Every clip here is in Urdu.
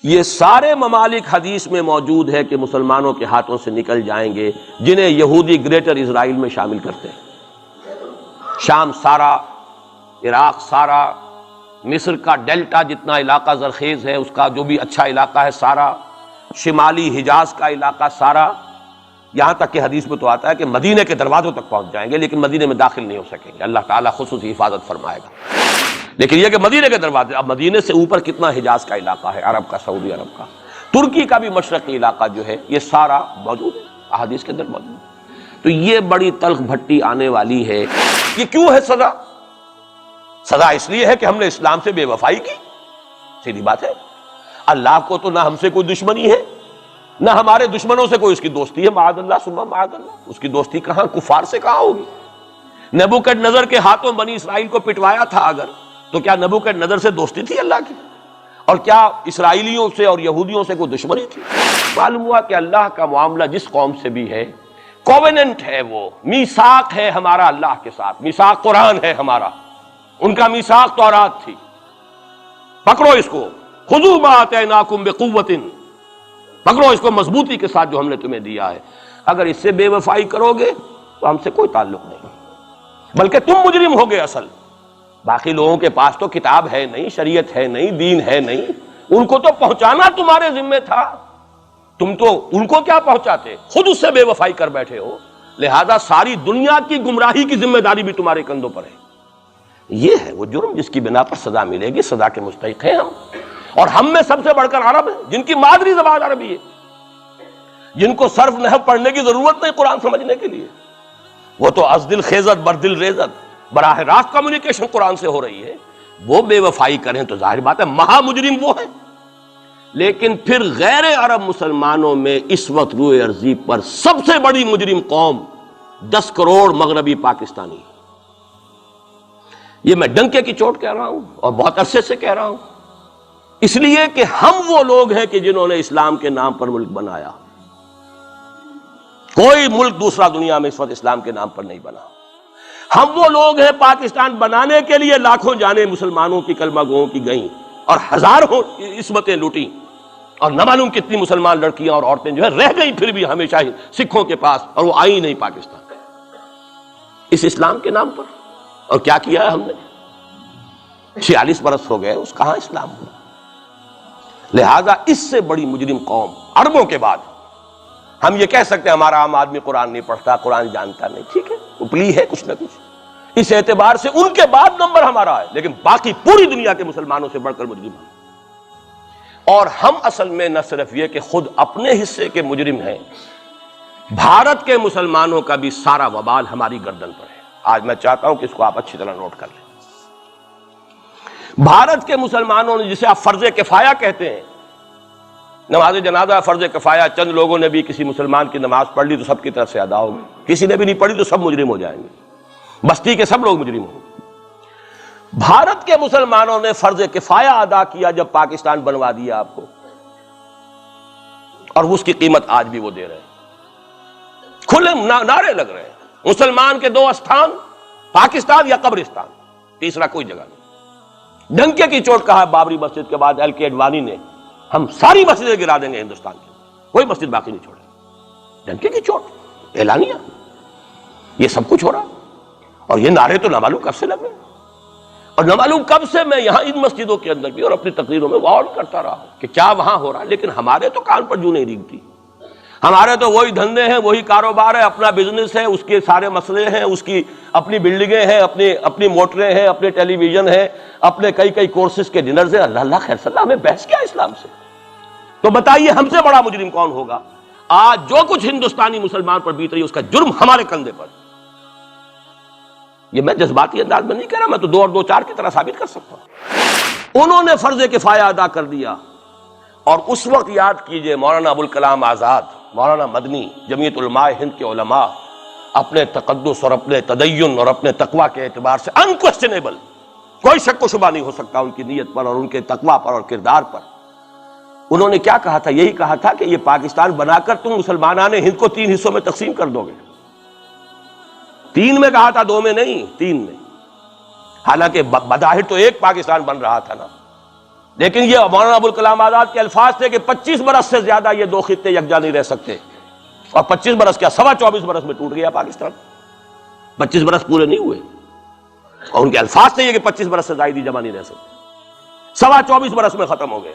یہ سارے ممالک حدیث میں موجود ہے کہ مسلمانوں کے ہاتھوں سے نکل جائیں گے جنہیں یہودی گریٹر اسرائیل میں شامل کرتے ہیں۔ شام سارا، عراق سارا، مصر کا ڈیلٹا جتنا علاقہ زرخیز ہے اس کا جو بھی اچھا علاقہ ہے سارا، شمالی حجاز کا علاقہ سارا، یہاں تک کہ حدیث میں تو آتا ہے کہ مدینے کے دروازوں تک پہنچ جائیں گے لیکن مدینے میں داخل نہیں ہو سکیں گے، اللہ تعالیٰ خصوصی حفاظت فرمائے گا۔ لیکن یہ کہ مدینے کے دروازے، اب مدینے سے اوپر کتنا حجاز کا علاقہ ہے، عرب کا، سعودی عرب کا، ترکی کا بھی مشرقی علاقہ جو ہے، یہ سارا موجود ہے، احادیث کے اندر موجود ہے۔ تو یہ بڑی تلخ بھٹی آنے والی ہے۔ یہ کیوں ہے سزا؟ سزا اس لیے ہے کہ ہم نے اسلام سے بے وفائی کی، سیدھی بات ہے۔ اللہ کو تو نہ ہم سے کوئی دشمنی ہے نہ ہمارے دشمنوں سے کوئی اس کی دوستی ہے، معاذ اللہ ثم معاذ اللہ، اس کی دوستی کہاں، کفار سے کہاں ہوگی؟ نبوکدنضر کے ہاتھوں بنی اسرائیل کو پٹوایا تھا اگر، تو کیا نبوکدنضر سے دوستی تھی اللہ کی؟ اور کیا اسرائیلیوں سے اور یہودیوں سے کوئی دشمنی تھی؟ معلوم ہوا کہ اللہ کا معاملہ جس قوم سے بھی ہے، کووننٹ ہے، وہ میثاق ہے ہمارا اللہ کے ساتھ، میثاق قرآن ہے ہمارا، ان کا میثاق تورات تھی۔ پکڑو اس کو، خذوا ما آتیناکم بقوۃ، پکڑو اس کو مضبوطی کے ساتھ جو ہم نے تمہیں دیا ہے۔ اگر اس سے بے وفائی کرو گے تو ہم سے کوئی تعلق نہیں، بلکہ تم مجرم ہوگے اصل۔ باقی لوگوں کے پاس تو کتاب ہے نہیں، شریعت ہے نہیں، دین ہے نہیں، ان کو تو پہنچانا تمہارے ذمہ تھا، تم تو ان کو کیا پہنچاتے، خود اس سے بے وفائی کر بیٹھے ہو، لہذا ساری دنیا کی گمراہی کی ذمہ داری بھی تمہارے کندھوں پر ہے۔ یہ ہے وہ جرم جس کی بنا پر سزا ملے گی، سزا کے مستحق ہیں ہم، اور ہم میں سب سے بڑھ کر عرب ہیں جن کی مادری زبان عربی ہے، جن کو صرف نحو پڑھنے کی ضرورت نہیں قرآن سمجھنے کے لیے، وہ تو از دل خیزت بر دل ریزت، براہ راست کمیونیکیشن قرآن سے ہو رہی ہے۔ وہ بے وفائی کریں تو ظاہر بات ہے مہا مجرم وہ ہیں۔ لیکن پھر غیر عرب مسلمانوں میں اس وقت روئے ارضی پر سب سے بڑی مجرم قوم 10 کروڑ مغربی پاکستانی، یہ میں ڈنکے کی چوٹ کہہ رہا ہوں اور بہت عرصے سے کہہ رہا ہوں، اس لیے کہ ہم وہ لوگ ہیں کہ جنہوں نے اسلام کے نام پر ملک بنایا۔ کوئی ملک دوسرا دنیا میں اس وقت اسلام کے نام پر نہیں بنا۔ ہم وہ لوگ ہیں، پاکستان بنانے کے لیے لاکھوں جانیں مسلمانوں کی، کلمہ گوؤں کی گئیں اور ہزاروں عصمتیں لوٹیں، اور نہ معلوم کتنی مسلمان لڑکیاں اور عورتیں جو ہے رہ گئی پھر بھی ہمیشہ ہی سکھوں کے پاس، اور وہ آئی نہیں پاکستان اس اسلام کے نام پر۔ اور کیا کیا ہے ہم نے؟ 46 برس ہو گئے، اس کہاں اسلام ہوا؟ لہذا اس سے بڑی مجرم قوم عربوں کے بعد، ہم یہ کہہ سکتے ہیں ہمارا عام آدمی قرآن نہیں پڑھتا، قرآن جانتا نہیں، ٹھیک ہے، اپلی ہے کچھ نہ کچھ، اس اعتبار سے ان کے بعد نمبر ہمارا ہے، لیکن باقی پوری دنیا کے مسلمانوں سے بڑھ کر مجرم ہیں۔ اور ہم اصل میں نہ صرف یہ کہ خود اپنے حصے کے مجرم ہیں، بھارت کے مسلمانوں کا بھی سارا وبال ہماری گردن پر ہے۔ آج میں چاہتا ہوں کہ اس کو آپ اچھی طرح نوٹ کر لیں۔ بھارت کے مسلمانوں نے، جسے آپ فرض کفایہ کہتے ہیں، نماز جنازہ فرض کفایہ، چند لوگوں نے بھی کسی مسلمان کی نماز پڑھ لی تو سب کی طرف سے ادا ہوگی، کسی نے بھی نہیں پڑھی تو سب مجرم ہو جائیں گے، بستی کے سب لوگ مجرم ہوں گے۔ بھارت کے مسلمانوں نے فرض کفایہ ادا کیا جب پاکستان بنوا دیا آپ کو، اور اس کی قیمت آج بھی وہ دے رہے ہیں، کھلے نعرے لگ رہے ہیں، مسلمان کے 2 استھان، پاکستان یا قبرستان، تیسرا کوئی جگہ نہیں۔ ڈنکے کی چوٹ کہا بابری مسجد کے بعد LK اڈوانی نے، ہم ساری مسجدیں گرا دیں گے ہندوستان کی، کوئی مسجد باقی نہیں چھوڑے۔ ڈنکے کی چوٹ، اعلانیہ، یہ سب کچھ ہو رہا، اور یہ نعرے تو نہ معلوم کب سے لگے، اور نہ معلوم کب سے میں یہاں ان مسجدوں کے اندر بھی اور اپنی تقریروں میں غور کرتا رہا ہوں کہ کیا وہاں ہو رہا، لیکن ہمارے تو کان پر جوں نہیں ریگتی۔ ہمارے تو وہی دھندے ہیں، وہی کاروبار ہے، اپنا بزنس ہے، اس کے سارے مسئلے ہیں، اس کی اپنی بلڈنگیں ہیں، اپنی موٹریں ہیں، اپنے ٹیلی ویژن ہیں، اپنے کئی کورسز کے ڈنرز ہیں۔ اللہ خیر صلی اللہ، ہمیں بحث کیا اسلام سے؟ تو بتائیے ہم سے بڑا مجرم کون ہوگا؟ آج جو کچھ ہندوستانی مسلمان پر بیت رہی ہے اس کا جرم ہمارے کندھے پر۔ یہ میں جذباتی انداز میں نہیں کہہ رہا، میں تو 2 اور 2 4 کی طرح ثابت کر سکتا ہوں۔ انہوں نے فرض کفایہ ادا کر دیا، اور اس وقت یاد کیجئے مولانا ابوالکلام آزاد، مولانا مدنی، جمعیت علماء ہند کے علماء اپنے تقدس اور اپنے تدین اور اپنے تقوی کے اعتبار سے انکویسچنیبل، کوئی شک و شبہ نہیں ہو سکتا ان کی نیت پر اور ان کے تقوی پر اور کردار پر، انہوں نے کیا کہا تھا؟ یہی کہا تھا کہ یہ پاکستان بنا کر تم مسلمانان ہند کو 3 حصوں میں تقسیم کر دو گے۔ 3 میں کہا تھا، 2 میں نہیں، 3 میں، حالانکہ بظاہر تو ایک پاکستان بن رہا تھا نا، لیکن یہ مولانا ابوالکلام آزاد کے الفاظ تھے کہ 25 برس سے زیادہ یہ دو خطے یکجا نہیں رہ سکتے، اور 25 برس کیا 24.25 برس میں ٹوٹ گیا پاکستان، 25 برس پورے نہیں ہوئے، اور ان کے الفاظ تھے یہ کہ 25 برس سے زائد جمع نہیں رہ سکتے، 24.25 برس میں ختم ہو گیا،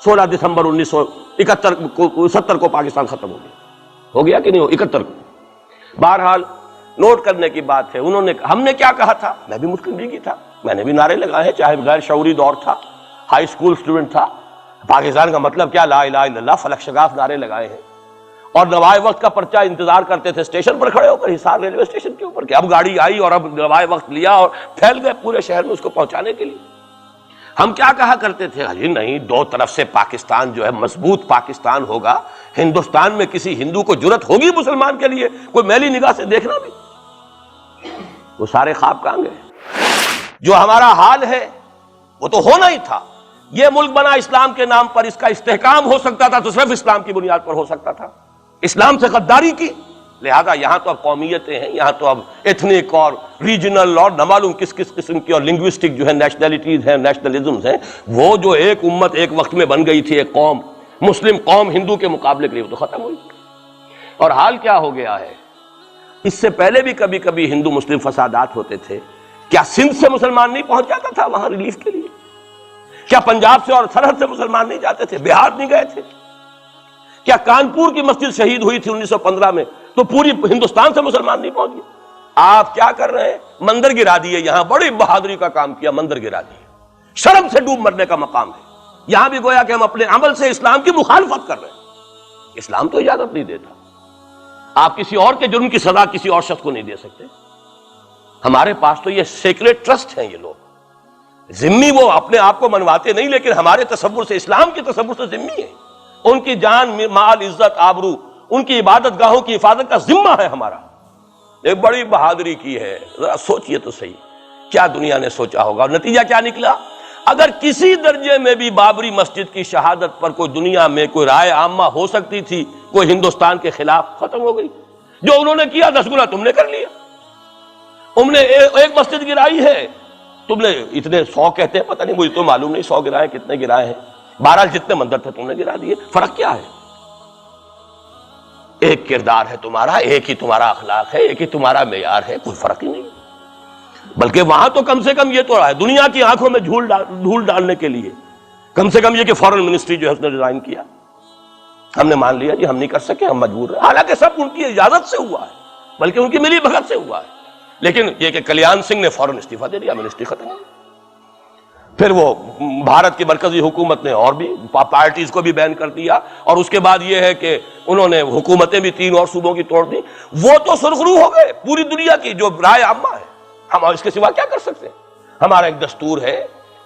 16 دسمبر 1971 کو پاکستان ختم ہو گیا کہ نہیں ہو 71 کو۔ بہرحال نوٹ کرنے کی بات ہے، انہوں نے ہم نے کیا کہا تھا، میں بھی مسلم لیگی تھا، میں نے بھی نعرے لگائے ہیں، چاہے غیر شعوری دور تھا، ہائی اسکول اسٹوڈنٹ تھا، پاکستان کا مطلب کیا، لا الہ الا اللہ، فلک شگاف نعرے لگائے ہیں، اور نوائے وقت کا پرچہ انتظار کرتے تھے اسٹیشن پر کھڑے ہو کر، حصار ریلوے اسٹیشن کے اوپر، کہ اب گاڑی آئی اور اب نوائے وقت لیا اور پھیل گئے پورے شہر میں اس کو پہنچانے کے لیے۔ ہم کیا کہا کرتے تھے، جی نہیں، دو طرف سے پاکستان جو ہے مضبوط پاکستان ہوگا، ہندوستان میں کسی ہندو کو جرت ہوگی مسلمان کے لیے کوئی میلی نگاہ سے دیکھنا بھی؟ وہ سارے خواب کہاں گئے؟ جو ہمارا حال ہے وہ تو ہونا ہی تھا، یہ ملک بنا اسلام کے نام پر، اس کا استحکام ہو سکتا تھا تو صرف اسلام کی بنیاد پر ہو سکتا تھا، اسلام سے غداری کی، لہذا یہاں تو اب قومیتیں ہیں، یہاں تو اب ایتھنک اور ریجنل اور نہ معلوم کس کس قسم کی اور لنگوسٹک جو ہے نیشنلٹیز ہیں، نیشنلزمز ہیں، وہ جو ایک امت ایک وقت میں بن گئی تھی، ایک قوم، مسلم قوم ہندو کے مقابلے کے لیے، وہ تو ختم ہوئی۔ اور حال کیا ہو گیا ہے، اس سے پہلے بھی کبھی کبھی ہندو مسلم فسادات ہوتے تھے، کیا سندھ سے مسلمان نہیں پہنچ جاتا تھا وہاں ریلیف کے لیے؟ کیا پنجاب سے اور سرحد سے مسلمان نہیں جاتے تھے، بہار نہیں گئے تھے؟ کیا کانپور کی مسجد شہید ہوئی تھی 1915 میں تو پوری ہندوستان سے مسلمان نہیں پہنچ گئے؟ آپ کیا کر رہے ہیں، مندر گرا دیے، یہاں بڑی بہادری کا کام کیا، مندر گرا دیے، شرم سے ڈوب مرنے کا مقام ہے، یہاں بھی گویا کہ ہم اپنے عمل سے اسلام کی مخالفت کر رہے ہیں، اسلام تو اجازت نہیں دیتا، آپ کسی اور کے جرم کی سزا کسی اور شخص کو نہیں دے سکتے، ہمارے پاس تو یہ سیکریٹ ٹرسٹ ہیں، یہ لوگ ذمہ وہ اپنے آپ کو منواتے نہیں، لیکن ہمارے تصور سے، اسلام کے تصور سے ذمہ ہے، ان کی جان مال عزت آبرو، ان کی عبادت گاہوں کی حفاظت کا ذمہ ہے ہمارا، ایک بڑی بہادری کی ہے، ذرا سوچئے تو صحیح کیا دنیا نے سوچا ہوگا، اور نتیجہ کیا نکلا؟ اگر کسی درجے میں بھی بابری مسجد کی شہادت پر کوئی دنیا میں کوئی رائے عامہ ہو سکتی تھی کوئی ہندوستان کے خلاف، ختم ہو گئی، جو انہوں نے کیا 10 گنا تم نے کر لیا، تم نے ایک مسجد گرائی ہے، تم نے اتنے 100 کہتے ہیں، پتہ نہیں مجھے تو معلوم نہیں 100 گرائے کتنے گرائے ہیں، بہرحال جتنے مندر تھے تم نے گرا دیے، فرق کیا ہے؟ ایک کردار ہے تمہارا، ایک ہی تمہارا اخلاق ہے، ایک ہی تمہارا معیار ہے، کوئی فرق ہی نہیں، بلکہ وہاں تو کم سے کم یہ تو رہا ہے دنیا کی آنکھوں میں دھول ڈالنے کے لیے، کم سے کم یہ کہ فورن منسٹری جو ہے اس نے ریزائن کیا، ہم نے مان لیا جی ہم نہیں کر سکے، ہم مجبور ہیں، حالانکہ سب ان کی اجازت سے ہوا ہے، بلکہ ان کی ملی بھگت سے ہوا ہے، لیکن یہ کہ کلیان سنگھ نے فوراً استعفیٰ دے دیا، منسٹری ختم ہو گئی۔ پھر وہ بھارت کی مرکزی حکومت نے اور بھی پارٹیز کو بھی بین کر دیا، اور اس کے بعد یہ ہے کہ انہوں نے حکومتیں بھی 3 اور صوبوں کی توڑ دی، وہ تو سرخرو ہو گئے پوری دنیا کی جو رائے عامہ ہے، ہم اس کے سوا کیا کر سکتے ہیں؟ ہمارا ایک دستور ہے،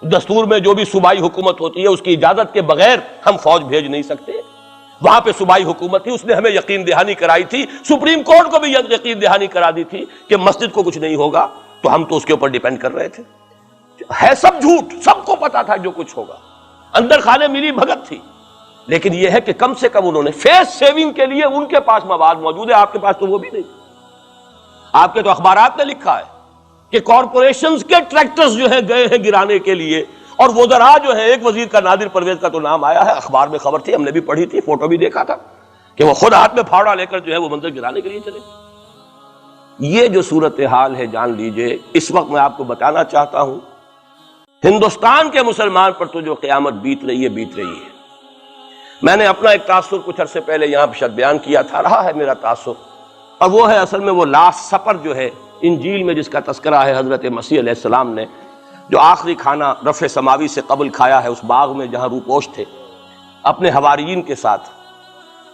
دستور میں جو بھی صوبائی حکومت ہوتی ہے اس کی اجازت کے بغیر ہم فوج بھیج نہیں سکتے، وہاں پہ صوبائی حکومت تھی، اس نے ہمیں یقین دہانی کرائی تھی، سپریم کورٹ کو بھی یقین دہانی کرا دی تھی کہ مسجد کو کچھ نہیں ہوگا، تو ہم تو اس کے اوپر ڈیپینڈ کر رہے تھے، ہے سب جھوٹ، سب کو پتا تھا جو کچھ ہوگا، اندر خانے ملی بھگت تھی، لیکن یہ ہے کہ کم سے کم انہوں نے فیس سیونگ کے لیے ان کے پاس مواد موجود ہے، آپ کے پاس تو وہ بھی نہیں، آپ کے تو اخبارات نے لکھا ہے کہ کارپوریشنز کے ٹریکٹرز جو ہیں گئے ہیں گرانے کے لیے، اور وزراء جو ہے، ایک وزیر کا نادر پرویز کا تو نام آیا ہے، اخبار میں خبر تھی، ہم نے بھی پڑھی تھی، فوٹو بھی دیکھا تھا کہ وہ خود ہاتھ میں پھاوڑا لے کر جو ہے وہ منظر گرانے کے لیے چلے۔ یہ جو صورتحال ہے جان لیجئے، اس وقت میں آپ کو بتانا چاہتا ہوں ہندوستان کے مسلمان پر تو جو قیامت بیت رہی ہے، میں نے اپنا ایک تاثر کچھ عرصے پہلے یہاں شد بیان کیا تھا، رہا ہے میرا تاثر، اور وہ ہے اصل میں وہ لاسٹ سپر جو ہے انجیل میں جس کا تذکرہ ہے، حضرت مسیح علیہ السلام نے جو آخری کھانا رفع سماوی سے قبل کھایا ہے اس باغ میں جہاں روپوش تھے اپنے حواریین کے ساتھ،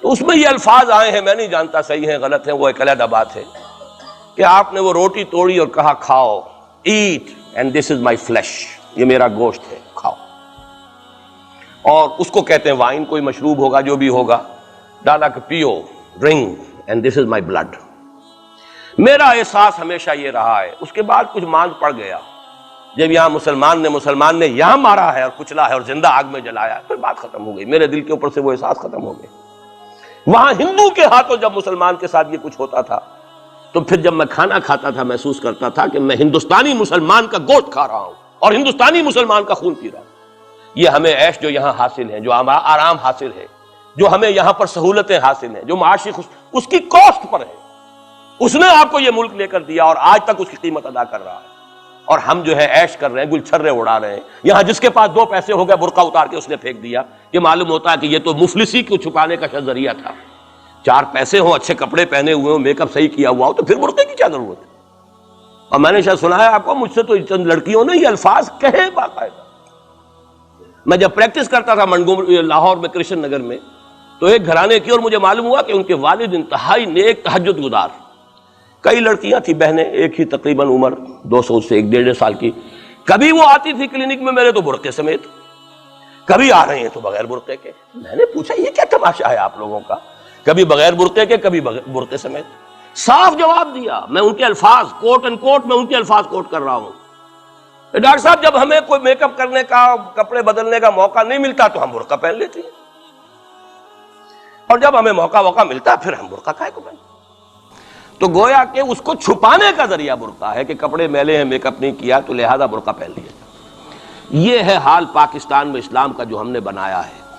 تو اس میں یہ الفاظ آئے ہیں، میں نہیں جانتا صحیح ہیں غلط ہیں، وہ ایک علیحدہ بات ہے، کہ آپ نے وہ روٹی توڑی اور کہا کھاؤ، eat and this is my flesh, یہ میرا گوشت ہے، کھاؤ، اور اس کو کہتے ہیں وائن، کوئی مشروب ہوگا جو بھی ہوگا، ڈالا کہ پیو، drink and this is my blood. میرا احساس ہمیشہ یہ رہا ہے، اس کے بعد کچھ ماند پڑ گیا، جب یہاں مسلمان نے یہاں مارا ہے اور کچلا ہے اور زندہ آگ میں جلایا، پھر بات ختم ہو گئی، میرے دل کے اوپر سے وہ احساس ختم ہو گئے۔ وہاں ہندو کے ہاتھوں جب مسلمان کے ساتھ یہ کچھ ہوتا تھا تو پھر جب میں کھانا کھاتا تھا محسوس کرتا تھا کہ میں ہندوستانی مسلمان کا گوشت کھا رہا ہوں اور ہندوستانی مسلمان کا خون پی رہا ہوں۔ یہ ہمیں عیش جو یہاں حاصل ہے، جو آرام حاصل ہے، جو ہمیں یہاں پر سہولتیں حاصل ہیں، جو معاشی اس کی کاسٹ پر ہے. اس نے آپ کو یہ ملک لے کر دیا اور آج تک اس کی قیمت ادا کر رہا ہے، اور ہم جو ہے عیش کر رہے ہیں، گل چھرے اڑا رہے ہیں. یہاں جس کے پاس 2 پیسے ہو گئے برقع اتار کے اس نے پھینک دیا. یہ معلوم ہوتا ہے کہ یہ تو مفلسی کو چھپانے کا ذریعہ تھا. 4 پیسے ہوں، اچھے کپڑے پہنے ہوئے ہوں، میک اپ صحیح کیا ہوا ہو، تو پھر برقعے کی کیا ضرورت ہے؟ اور میں نے شاید سنا ہے آپ کو، مجھ سے تو چند لڑکیوں نے یہ الفاظ کہے باقاعدہ. میں جب پریکٹس کرتا تھا لاہور میں کرشن نگر میں، تو ایک گھرانے کی، اور مجھے معلوم ہوا کہ ان کے والد انتہائی نیک تہجد گزار. کئی لڑکیاں تھیں بہنیں، ایک ہی تقریباً عمر 200 سے 1.5 سال کی. کبھی وہ آتی تھی کلینک میں میرے تو برقعے سمیت، کبھی آ رہے ہیں تو بغیر برقعے کے. میں نے پوچھا یہ کیا تماشا ہے آپ لوگوں کا، کبھی بغیر برقعے کے کبھی برقعے سمیت. صاف جواب دیا. میں ان کے الفاظ کوٹ اینڈ کوٹ میں ان کے الفاظ کوٹ کر رہا ہوں. ڈاکٹر صاحب جب ہمیں کوئی میک اپ کرنے کا، کپڑے بدلنے کا موقع نہیں ملتا تو ہم برقع پہن لیتے ہیں، اور جب ہمیں موقع ملتا پھر ہم برقع کائے کو پہنتے. تو گویا کہ اس کو چھپانے کا ذریعہ برقع ہے کہ کپڑے میلے ہیں، میک اپ نہیں کیا تو لہذا برقع پہن لیا. یہ ہے حال پاکستان میں اسلام کا جو ہم نے بنایا ہے.